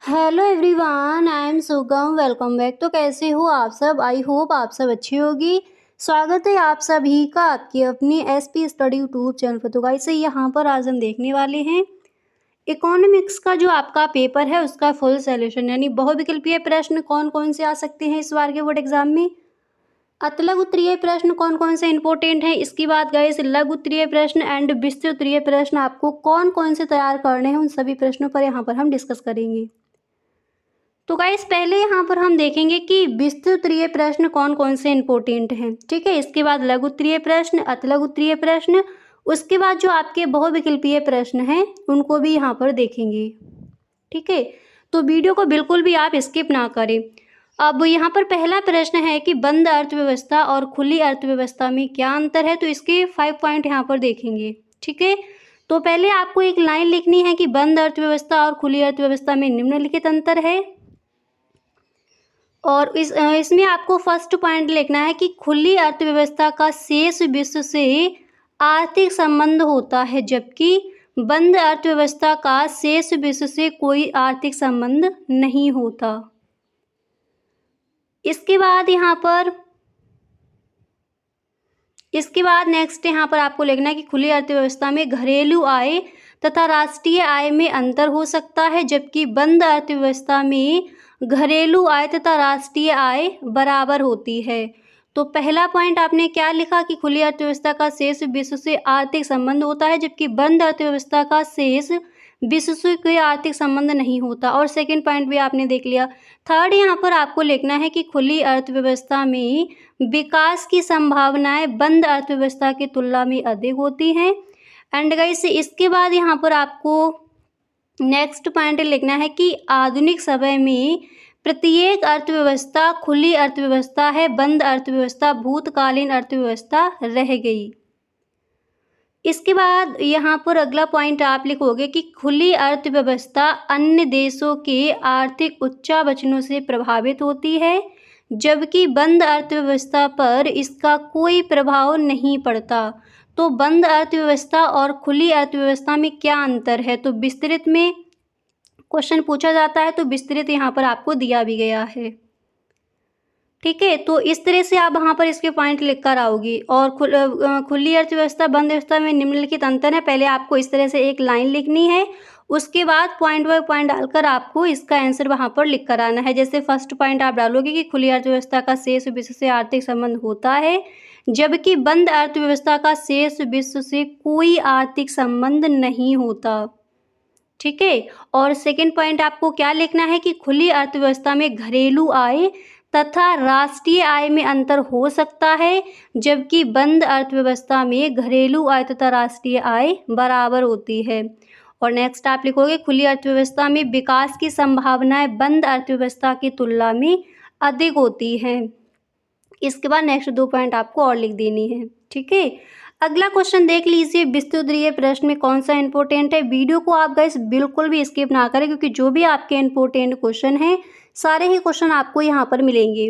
Hello everyone, I am सुगम। Welcome back. तो कैसे हो आप सब? आई होप आप सब अच्छी होगी। स्वागत है आप सभी का आपकी अपनी एसपी स्टडी यूट्यूब चैनल पर। तो गाइस यहाँ पर आज हम देखने वाले हैं इकोनॉमिक्स का जो आपका पेपर है उसका फुल सॉल्यूशन, यानी बहुविकल्पीय प्रश्न कौन कौन से आ सकते हैं इस बार के बोर्ड एग्जाम में। अतलग उत्तरीय प्रश्न कौन कौन से इंपॉर्टेंट हैं, इसके बाद गाइस लघु उत्तरीय प्रश्न एंड विस्तृत उत्तरीय प्रश्न आपको कौन कौन से तैयार करने हैं, उन सभी प्रश्नों पर यहाँ पर हम डिस्कस करेंगे। तो गाइस पहले यहाँ पर हम देखेंगे कि विस्तृत उत्तरीय प्रश्न कौन कौन से इंपॉर्टेंट हैं, ठीक है। इसके बाद लघु उत्तरीय प्रश्न, अतिलघु उत्तरीय प्रश्न, उसके बाद जो आपके बहुविकल्पीय प्रश्न हैं उनको भी यहाँ पर देखेंगे, ठीक है। तो वीडियो को बिल्कुल भी आप स्किप ना करें। अब यहाँ पर पहला प्रश्न है कि बंद अर्थव्यवस्था और खुली अर्थव्यवस्था में क्या अंतर है, तो इसके 5 पॉइंट यहाँ पर देखेंगे, ठीक है। तो पहले आपको एक लाइन लिखनी है कि बंद अर्थव्यवस्था और खुली अर्थव्यवस्था में निम्नलिखित अंतर है, और इसमें आपको फर्स्ट पॉइंट लिखना है कि खुली अर्थव्यवस्था का शेष विश्व से आर्थिक संबंध होता है, जबकि बंद अर्थव्यवस्था का शेष विश्व से कोई आर्थिक संबंध नहीं होता। इसके बाद नेक्स्ट यहाँ पर आपको लिखना है कि खुली अर्थव्यवस्था में घरेलू आय तथा राष्ट्रीय आय में अंतर हो सकता है, जबकि बंद अर्थव्यवस्था में घरेलू आय तथा राष्ट्रीय आय बराबर होती है। तो पहला पॉइंट आपने क्या लिखा कि खुली अर्थव्यवस्था का शेष विश्व से आर्थिक संबंध होता है, जबकि बंद अर्थव्यवस्था का शेष विश्व से कोई आर्थिक संबंध नहीं होता। और सेकंड पॉइंट भी आपने देख लिया। थर्ड यहाँ पर आपको लिखना है कि खुली अर्थव्यवस्था में विकास की संभावनाएं बंद अर्थव्यवस्था की तुलना में अधिक होती हैं। एंड गाइस इसके बाद यहाँ पर आपको नेक्स्ट पॉइंट लिखना है कि आधुनिक समय में प्रत्येक अर्थव्यवस्था खुली अर्थव्यवस्था है, बंद अर्थव्यवस्था भूतकालीन अर्थव्यवस्था रह गई। इसके बाद यहाँ पर अगला पॉइंट आप लिखोगे कि खुली अर्थव्यवस्था अन्य देशों के आर्थिक उच्चावचनों से प्रभावित होती है, जबकि बंद अर्थव्यवस्था पर इसका कोई प्रभाव नहीं पड़ता। तो बंद अर्थव्यवस्था और खुली अर्थव्यवस्था में क्या अंतर है, तो विस्तृत में क्वेश्चन पूछा जाता है, तो विस्तृत यहाँ पर आपको दिया भी गया है, ठीक है। तो इस तरह से आप वहाँ पर इसके पॉइंट लिख कर आओगी। और खुली अर्थव्यवस्था बंद अर्थव्यवस्था में निम्नलिखित अंतर है, पहले आपको इस तरह से एक लाइन लिखनी है, उसके बाद पॉइंट बाय पॉइंट डालकर आपको इसका आंसर वहाँ पर लिख कर आना है। जैसे फर्स्ट पॉइंट आप डालोगे कि खुली अर्थव्यवस्था का शेष विश्व से आर्थिक संबंध होता है, जबकि बंद अर्थव्यवस्था का शेष विश्व से कोई आर्थिक संबंध नहीं होता, ठीक है। और सेकंड पॉइंट आपको क्या लिखना है कि खुली अर्थव्यवस्था में घरेलू आय तथा राष्ट्रीय आय में अंतर हो सकता है, जबकि बंद अर्थव्यवस्था में घरेलू आय तथा राष्ट्रीय आय बराबर होती है। और नेक्स्ट आप लिखोगे खुली अर्थव्यवस्था में विकास की संभावनाएं बंद अर्थव्यवस्था की तुलना में अधिक होती हैं। इसके बाद नेक्स्ट 2 पॉइंट आपको और लिख देनी है, ठीक है। अगला क्वेश्चन देख लीजिए, विस्तृत उत्तरीय प्रश्न में कौन सा इंपॉर्टेंट है। वीडियो को आप गाइस बिल्कुल भी स्किप ना करें, क्योंकि जो भी आपके इंपॉर्टेंट क्वेश्चन हैं सारे ही क्वेश्चन आपको यहाँ पर मिलेंगे।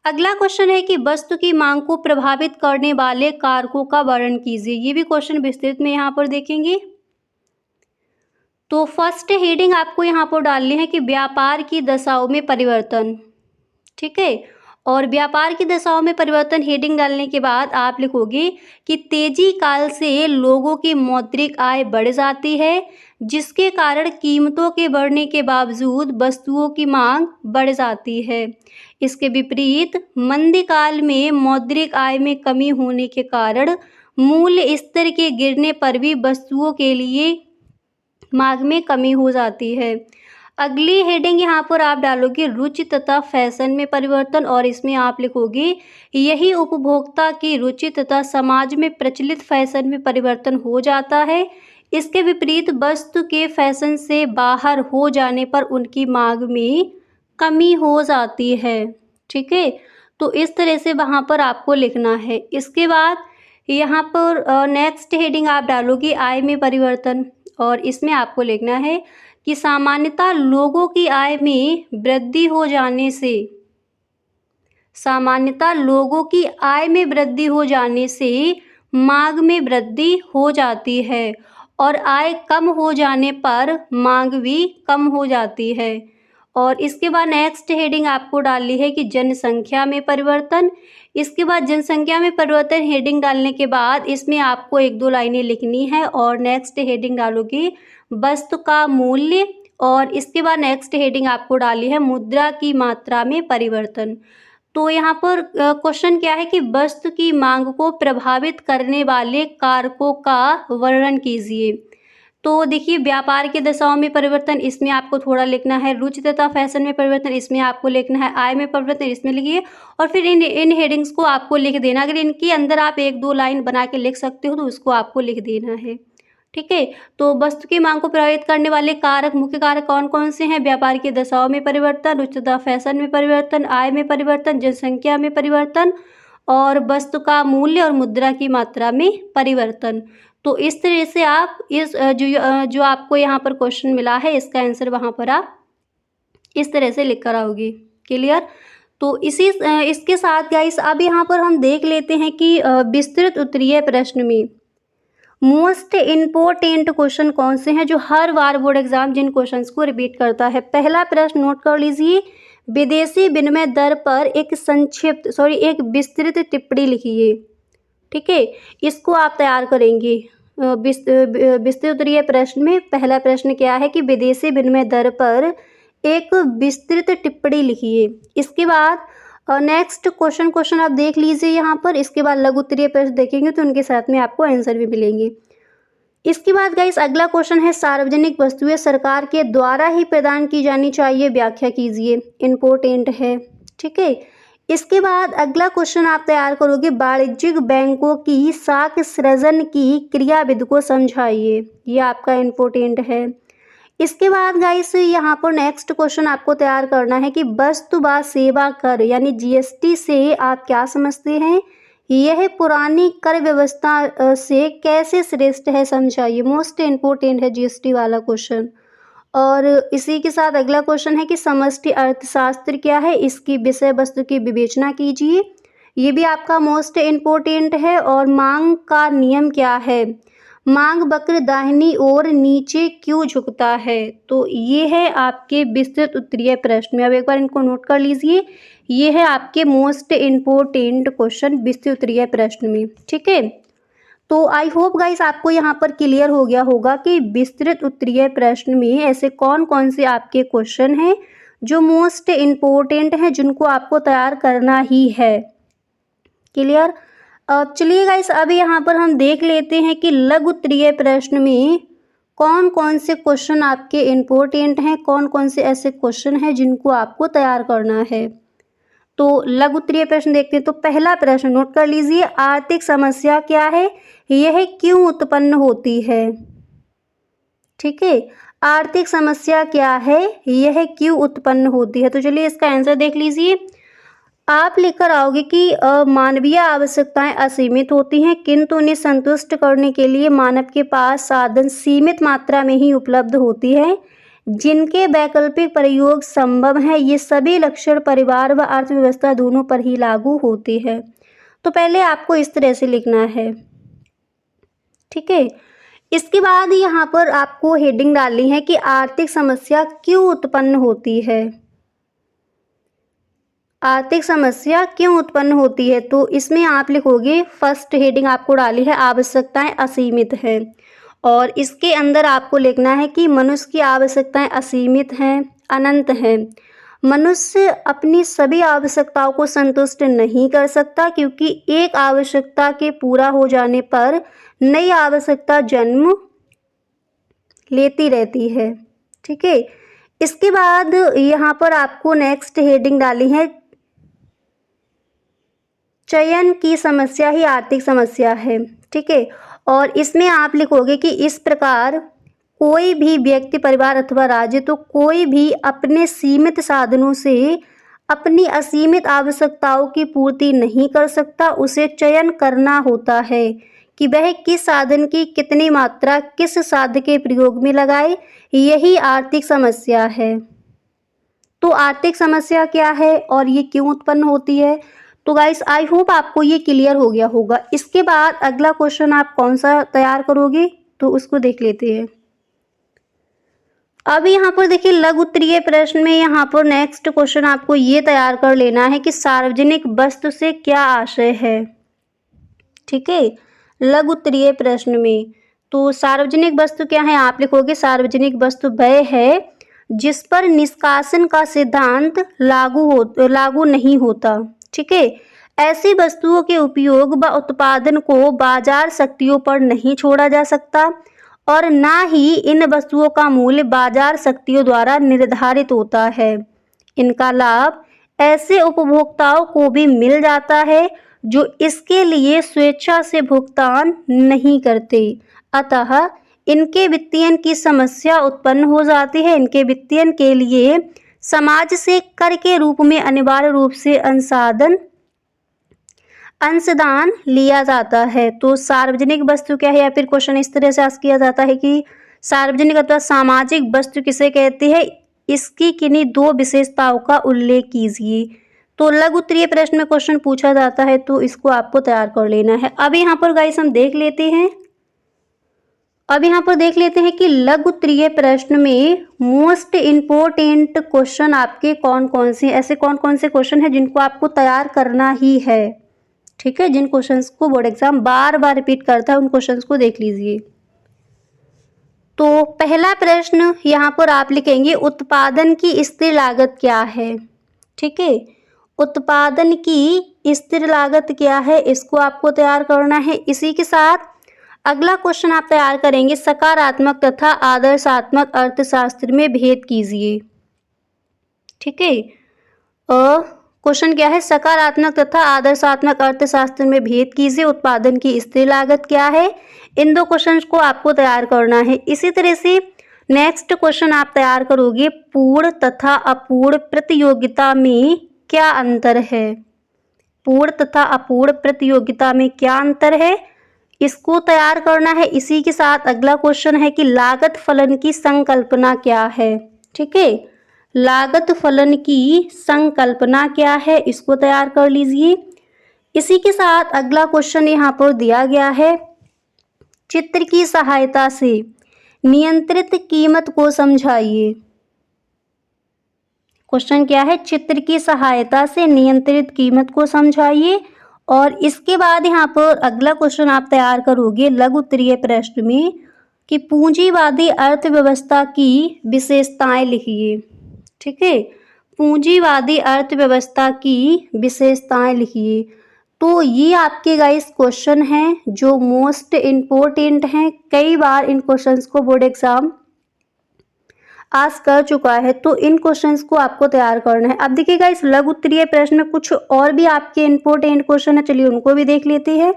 अगला क्वेश्चन है कि वस्तु की मांग को प्रभावित करने वाले कारकों का वर्णन कीजिए। ये भी क्वेश्चन विस्तृत में यहाँ पर देखेंगे। तो फर्स्ट हेडिंग आपको यहाँ पर डालनी है कि व्यापार की दशाओं में परिवर्तन, ठीक है। और व्यापार की दशाओं में परिवर्तन हेडिंग डालने के बाद आप लिखोगे कि तेजी काल से लोगों की मौद्रिक आय बढ़ जाती है, जिसके कारण कीमतों के बढ़ने के बावजूद वस्तुओं की मांग बढ़ जाती है। इसके विपरीत मंदी काल में मौद्रिक आय में कमी होने के कारण मूल्य स्तर के गिरने पर भी वस्तुओं के लिए मांग में कमी हो जाती है। अगली हेडिंग यहाँ पर आप डालोगे रुचि तथा फैशन में परिवर्तन, और इसमें आप लिखोगे यही उपभोक्ता की रुचि तथा समाज में प्रचलित फैशन में परिवर्तन हो जाता है। इसके विपरीत वस्तु के फैशन से बाहर हो जाने पर उनकी मांग में कमी हो जाती है, ठीक है। तो इस तरह से वहाँ पर आपको लिखना है। इसके बाद यहाँ पर नेक्स्ट हेडिंग आप डालोगे आय में परिवर्तन, और इसमें आपको लिखना है कि सामान्यतः लोगों की आय में वृद्धि हो जाने से मांग में वृद्धि हो जाती है, और आय कम हो जाने पर मांग भी कम हो जाती है। और इसके बाद नेक्स्ट हेडिंग आपको डालनी है कि जनसंख्या में परिवर्तन। इसके बाद जनसंख्या में परिवर्तन हेडिंग डालने के बाद इसमें आपको 1-2 लाइनें लिखनी है और नेक्स्ट हेडिंग डालोगे वस्तु का मूल्य। और इसके बाद नेक्स्ट हेडिंग आपको डाली है मुद्रा की मात्रा में परिवर्तन। तो यहाँ पर क्वेश्चन क्या है कि वस्तु की मांग को प्रभावित करने वाले कारकों का वर्णन कीजिए। तो देखिए, व्यापार की दशाओं में परिवर्तन, इसमें आपको थोड़ा लिखना है। रुचि तथा फैशन में परिवर्तन, इसमें आपको लिखना है। आय में परिवर्तन, इसमें लिखिए। और फिर इन हेडिंग्स को आपको लिख देना। अगर इनके अंदर आप 1-2 लाइन बना के लिख सकते हो तो उसको आपको लिख देना है, ठीक है। तो वस्तु की मांग को प्रभावित करने वाले कारक, मुख्य कारक कौन कौन से हैं? व्यापार की दशाओं में परिवर्तन, रुचि तथा फैशन में परिवर्तन, आय में परिवर्तन, जनसंख्या में परिवर्तन और वस्तु का मूल्य और मुद्रा की मात्रा में परिवर्तन। तो इस तरह से आप इस जो आपको यहाँ पर क्वेश्चन मिला है इसका आंसर वहाँ पर आप इस तरह से लिख कर आओगे। क्लियर? तो इसके साथ गाइस अब यहाँ पर हम देख लेते हैं कि विस्तृत उत्तरीय प्रश्न में मोस्ट इम्पोर्टेंट क्वेश्चन कौन से हैं जो हर बार बोर्ड एग्जाम जिन क्वेश्चंस को रिपीट करता है। पहला प्रश्न नोट कर लीजिए, विदेशी विनिमय दर पर एक विस्तृत टिप्पणी लिखिए, ठीक है। इसको आप तैयार करेंगे। विस्तृत उत्तरीय प्रश्न में पहला प्रश्न क्या है कि विदेशी विनिमय दर पर एक विस्तृत टिप्पणी लिखिए। इसके बाद नेक्स्ट क्वेश्चन आप देख लीजिए यहाँ पर। इसके बाद लघु उत्तरीय प्रश्न देखेंगे तो उनके साथ में आपको आंसर भी मिलेंगे। इसके बाद गाइस अगला क्वेश्चन है, सार्वजनिक वस्तुएं सरकार के द्वारा ही प्रदान की जानी चाहिए, व्याख्या कीजिए। इम्पोर्टेंट है, ठीक है। इसके बाद अगला क्वेश्चन आप तैयार करोगे, वाणिज्यिक बैंकों की साख सृजन की क्रियाविधि को समझाइए। ये आपका इम्पोर्टेंट है। इसके बाद गाइस यहाँ पर नेक्स्ट क्वेश्चन आपको तैयार करना है कि वस्तु व सेवा कर यानी जीएसटी से आप क्या समझते हैं, यह पुरानी कर व्यवस्था से कैसे श्रेष्ठ है, समझाइए। मोस्ट इम्पोर्टेंट है जीएसटी वाला क्वेश्चन। और इसी के साथ अगला क्वेश्चन है कि समष्टि अर्थशास्त्र क्या है, इसकी विषय वस्तु की विवेचना कीजिए। ये भी आपका मोस्ट इम्पोर्टेंट है। और मांग का नियम क्या है, मांग वक्र दाहिनी ओर नीचे क्यों झुकता है। तो ये है आपके विस्तृत उत्तरीय प्रश्न में। अब एक बार इनको नोट कर लीजिए, ये है आपके मोस्ट इम्पोर्टेंट क्वेश्चन विस्तृत उत्तरीय प्रश्न में, ठीक है। तो आई होप गाइस आपको यहाँ पर क्लियर हो गया होगा कि विस्तृत उत्तरीय प्रश्न में ऐसे कौन कौन से आपके क्वेश्चन हैं जो मोस्ट इम्पोर्टेंट हैं, जिनको आपको तैयार करना ही है। क्लियर? अब चलिए गाइस अब यहाँ पर हम देख लेते हैं कि लघु उत्तरीय प्रश्न में कौन कौन से क्वेश्चन आपके इम्पोर्टेंट हैं, कौन कौन से ऐसे क्वेश्चन हैं जिनको आपको तैयार करना है। तो लघु उत्तरीय प्रश्न देखते हैं। तो पहला प्रश्न नोट कर लीजिए, आर्थिक समस्या क्या है, यह क्यों उत्पन्न होती है, ठीक है। आर्थिक समस्या क्या है, यह क्यों उत्पन्न होती है। तो चलिए इसका आंसर देख लीजिए। आप लेकर आओगे कि मानवीय आवश्यकताएं असीमित होती हैं, किंतु उन्हें संतुष्ट करने के लिए मानव के पास साधन सीमित मात्रा में ही उपलब्ध होती है, जिनके वैकल्पिक प्रयोग संभव हैं। ये सभी लक्षण परिवार व अर्थव्यवस्था दोनों पर ही लागू होते हैं। तो पहले आपको इस तरह से लिखना है, ठीक है। इसके बाद यहाँ पर आपको हेडिंग डालनी है कि आर्थिक समस्या क्यों उत्पन्न होती है। आर्थिक समस्या क्यों उत्पन्न होती है, तो इसमें आप लिखोगे, फर्स्ट हेडिंग आपको डाली है आवश्यकताएं असीमित है। और इसके अंदर आपको लिखना है कि मनुष्य की आवश्यकताएं असीमित हैं, अनंत हैं। मनुष्य अपनी सभी आवश्यकताओं को संतुष्ट नहीं कर सकता, क्योंकि एक आवश्यकता के पूरा हो जाने पर नई आवश्यकता जन्म लेती रहती है, ठीक है। इसके बाद यहाँ पर आपको नेक्स्ट हेडिंग डाली है, चयन की समस्या ही आर्थिक समस्या है, ठीक है। और इसमें आप लिखोगे कि इस प्रकार कोई भी व्यक्ति, परिवार अथवा राज्य, तो कोई भी अपने सीमित साधनों से अपनी असीमित आवश्यकताओं की पूर्ति नहीं कर सकता। उसे चयन करना होता है कि वह किस साधन की कितनी मात्रा किस साध्य के प्रयोग में लगाए, यही आर्थिक समस्या है। तो आर्थिक समस्या क्या है और ये क्यों उत्पन्न होती है। तो गाइस आई होप आपको ये क्लियर हो गया होगा। इसके बाद अगला क्वेश्चन आप कौन सा तैयार करोगे, तो उसको देख लेते हैं। अब यहाँ पर देखिए लघु उत्तरीय प्रश्न में यहाँ पर नेक्स्ट क्वेश्चन आपको ये तैयार कर लेना है कि सार्वजनिक वस्तु से क्या आशय है। ठीक है, लघु उत्तरीय प्रश्न में तो सार्वजनिक वस्तु क्या है, आप लिखोगे सार्वजनिक वस्तु वह है जिस पर निष्कासन का सिद्धांत लागू नहीं होता। ठीक है, ऐसी वस्तुओं के उपयोग व उत्पादन को बाजार शक्तियों पर नहीं छोड़ा जा सकता और ना ही इन वस्तुओं का मूल्य बाजार शक्तियों द्वारा निर्धारित होता है। इनका लाभ ऐसे उपभोक्ताओं को भी मिल जाता है जो इसके लिए स्वेच्छा से भुगतान नहीं करते, अतः इनके वित्तीयन की समस्या उत्पन्न हो जाती है। इनके वित्तीयन के लिए समाज से कर के रूप में अनिवार्य रूप से अंशदान लिया जाता है। तो सार्वजनिक वस्तु क्या है, या फिर क्वेश्चन इस तरह से आस्क किया जाता है कि सार्वजनिक अथवा सामाजिक वस्तु किसे कहते हैं, इसकी किन्हीं दो विशेषताओं का उल्लेख कीजिए। तो लघु उत्तरीय प्रश्न में क्वेश्चन पूछा जाता है तो इसको आपको तैयार कर लेना है। अब यहाँ पर गाइस हम देख लेते हैं, कि लघु उत्तरीय प्रश्न में मोस्ट इम्पोर्टेंट क्वेश्चन आपके कौन कौन से क्वेश्चन हैं जिनको आपको तैयार करना ही है। ठीक है, जिन क्वेश्चंस को बोर्ड एग्जाम बार बार रिपीट करता है उन क्वेश्चंस को देख लीजिए। तो पहला प्रश्न यहाँ पर आप लिखेंगे उत्पादन की स्थिर लागत क्या है। ठीक है, उत्पादन की स्थिर लागत क्या है, इसको आपको तैयार करना है। इसी के साथ अगला क्वेश्चन आप तैयार करेंगे सकारात्मक तथा आदर्शात्मक अर्थशास्त्र में भेद कीजिए। ठीक है, क्वेश्चन क्या है, सकारात्मक तथा आदर्शात्मक अर्थशास्त्र में भेद कीजिए, उत्पादन की स्थिर लागत क्या है। इन दो क्वेश्चंस को आपको तैयार करना है। इसी तरह से नेक्स्ट क्वेश्चन आप तैयार करोगे पूर्ण तथा अपूर्ण प्रतियोगिता में क्या अंतर है। पूर्ण तथा अपूर्ण प्रतियोगिता में क्या अंतर है, इसको तैयार करना है। इसी के साथ अगला क्वेश्चन है कि लागत फलन की संकल्पना क्या है। ठीक है, लागत फलन की संकल्पना क्या है, इसको तैयार कर लीजिए। इसी के साथ अगला क्वेश्चन यहाँ पर दिया गया है चित्र की सहायता से नियंत्रित कीमत को समझाइए। क्वेश्चन क्या है, चित्र की सहायता से नियंत्रित कीमत को समझाइए। और इसके बाद यहाँ पर अगला क्वेश्चन आप तैयार करोगे लघु उत्तरीय प्रश्न में कि पूंजीवादी अर्थव्यवस्था की विशेषताएं लिखिए। ठीक है, पूंजीवादी अर्थव्यवस्था की विशेषताएं लिखिए। तो ये आपके गाइस क्वेश्चन हैं जो मोस्ट इम्पोर्टेंट हैं। कई बार इन क्वेश्चंस को बोर्ड एग्जाम आस्क कर चुका है, तो इन क्वेश्चंस को आपको तैयार करना है। अब देखिएगा इस लघु उत्तरीय प्रश्न में कुछ और भी आपके इम्पोर्टेंट क्वेश्चन है, चलिए उनको भी देख लेते हैं।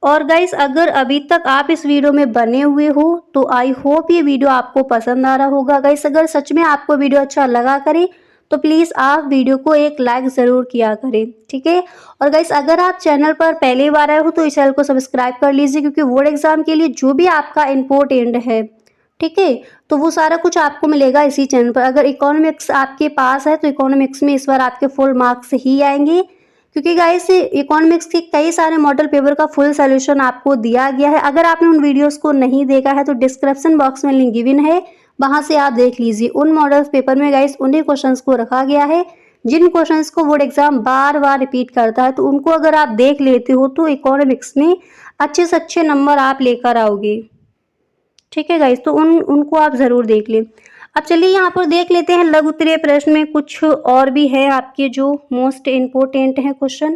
और गाइस अगर अभी तक आप इस वीडियो में बने हुए हो तो आई होप ये वीडियो आपको पसंद आ रहा होगा। गाइस अगर सच में आपको वीडियो अच्छा लगा करे तो प्लीज़ आप वीडियो को एक लाइक ज़रूर किया करें। ठीक है, और गाइस अगर आप चैनल पर पहली बार आए हो तो इस चैनल को सब्सक्राइब कर लीजिए, क्योंकि बोर्ड एग्जाम के लिए जो भी आपका इम्पोर्टेंट है, ठीक है, तो वो सारा कुछ आपको मिलेगा इसी चैनल पर। अगर इकोनॉमिक्स आपके पास है तो इकोनॉमिक्स में इस बार आपके फुल मार्क्स ही आएंगे, क्योंकि गाइस इकोनॉमिक्स के कई सारे मॉडल पेपर का फुल सोल्यूशन आपको दिया गया है। अगर आपने उन वीडियोस को नहीं देखा है तो डिस्क्रिप्शन बॉक्स में लिंक गिवन है, वहां से आप देख लीजिए। उन मॉडल पेपर में गाइस उन्हीं क्वेश्चंस को रखा गया है जिन क्वेश्चंस को बोर्ड एग्जाम बार बार रिपीट करता है, तो उनको अगर आप देख लेते हो तो इकोनॉमिक्स में अच्छे से अच्छे नंबर आप लेकर आओगे। ठीक है गाइस, तो उनको आप ज़रूर देख लें। अब चलिए यहाँ पर देख लेते हैं लघु उत्तरीय प्रश्न में कुछ और भी है आपके जो मोस्ट इम्पोर्टेंट है क्वेश्चन।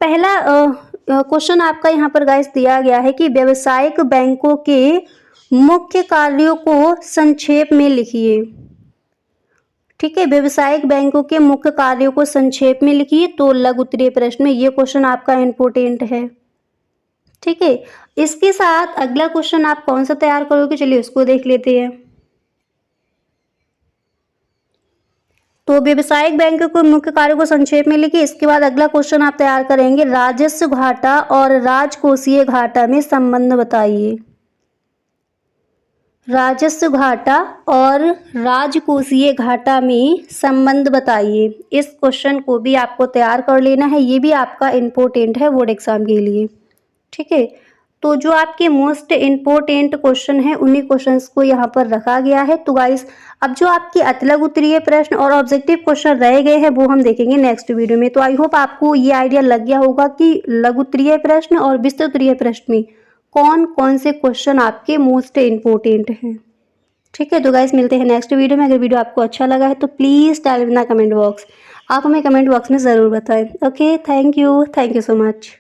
पहला क्वेश्चन आपका यहाँ पर गाइस दिया गया है कि व्यावसायिक बैंकों के मुख्य कार्यों को संक्षेप में लिखिए। ठीक है, व्यावसायिक बैंकों के मुख्य कार्यों को संक्षेप में लिखिए। तो लघु उत्तरीय प्रश्न में ये क्वेश्चन आपका इम्पोर्टेंट है। ठीक है, इसके साथ अगला क्वेश्चन आप कौन सा तैयार करोगे, चलिए उसको देख लेते हैं। तो व्यावसायिक बैंक को मुख्य कार्यों को संक्षेप में लिखिए। इसके बाद अगला क्वेश्चन आप तैयार करेंगे राजस्व घाटा और राजकोषीय घाटा में संबंध बताइए। राजस्व घाटा और राजकोषीय घाटा में संबंध बताइए। इस क्वेश्चन को भी आपको तैयार कर लेना है, ये भी आपका इम्पोर्टेंट है बोर्ड एग्जाम के लिए। ठीक है, तो जो आपके मोस्ट इम्पोर्टेंट क्वेश्चन है उन्हीं क्वेश्चंस को यहाँ पर रखा गया है। तो गाइस अब जो आपके अतिलघु उत्तरीय प्रश्न और ऑब्जेक्टिव क्वेश्चन रह गए हैं वो हम देखेंगे नेक्स्ट वीडियो में। तो आई होप आपको ये आइडिया लग गया होगा कि लघु उत्तरीय प्रश्न और विस्तृत उत्तरीय प्रश्न में कौन कौन से क्वेश्चन आपके मोस्ट इम्पोर्टेंट हैं। ठीक है, तो गाइस मिलते हैं नेक्स्ट वीडियो में। अगर वीडियो आपको अच्छा लगा है तो please tell me in the comment box, आप हमें कमेंट बॉक्स में ज़रूर बताएं। Okay, thank you so much.